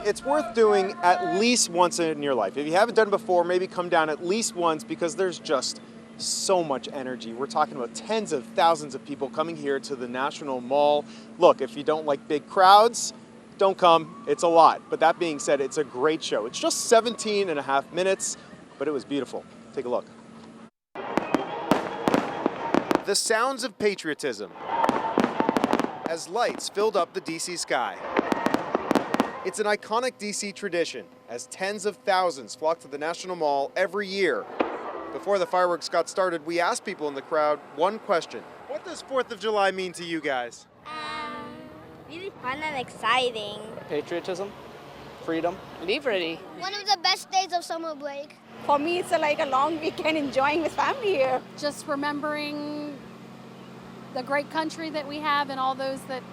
It's worth doing at least once in your life. If you haven't done it before, maybe come down at least once because there's just so much energy. We're talking about tens of thousands of people coming here to the National Mall. Look, if you don't like big crowds, don't come. It's a lot. But that being said, it's a great show. It's just 17 and a half minutes, but it was beautiful. Take a look. The sounds of patriotism as lights filled up the DC sky. It's an iconic DC tradition as tens of thousands flock to the National Mall every year. Before the fireworks got started, we asked people in the crowd one question. What does 4th of July mean to you guys? Really fun and exciting. Patriotism, freedom, liberty. One of the best days of summer break. For me, it's like a long weekend enjoying with family here. Just remembering the great country that we have and all those that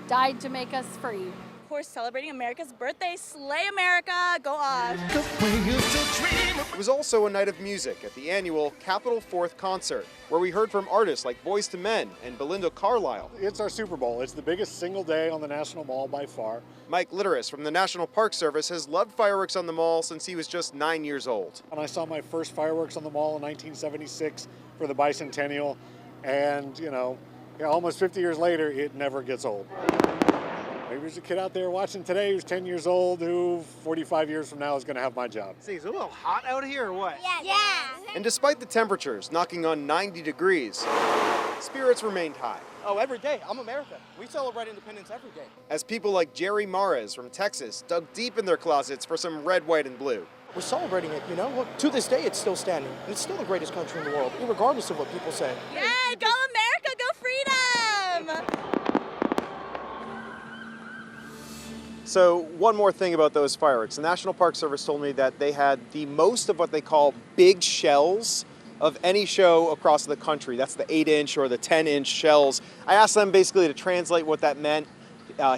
died to make us free. Of course, celebrating America's birthday. Slay America, go on. It was also a night of music at the annual Capitol 4th concert, where we heard from artists like Boyz II Men and Belinda Carlisle. It's our Super Bowl. It's the biggest single day on the National Mall by far. Mike Litteris from the National Park Service has loved fireworks on the mall since he was just 9 years old. And I saw my first fireworks on the mall in 1976 for the bicentennial, and almost 50 years later, it never gets old. Maybe there's a kid out there watching today who's 10 years old who 45 years from now is going to have my job. See, it's a little hot out here or what? Yeah. And despite the temperatures knocking on 90 degrees, spirits remained high. Oh, every day. I'm America. We celebrate independence every day. As people like Jerry Mares from Texas dug deep in their closets for some red, white, and blue. We're celebrating it, Look, to this day, it's still standing. And it's still the greatest country in the world, regardless of what people say. Yeah, go America, go freedom! So one more thing about those fireworks. The National Park Service told me that they had the most of what they call big shells of any show across the country. That's the 8-inch or the 10-inch shells. I asked them basically to translate what that meant.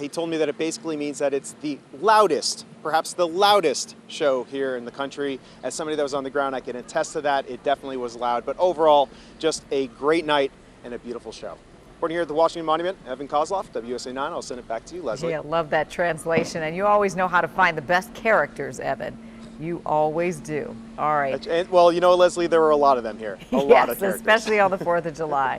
He told me that it basically means that it's the loudest, perhaps the loudest show here in the country. As somebody that was on the ground, I can attest to that. It definitely was loud, but overall, just a great night and a beautiful show. Reporting here at the Washington Monument, Evan Koslof, WUSA 9. I'll send it back to you, Leslie. Yeah, love that translation. And you always know how to find the best characters, Evan. You always do. All right. And, well, Leslie, there were a lot of them here. A lot of characters. Yes, especially on the 4th of July.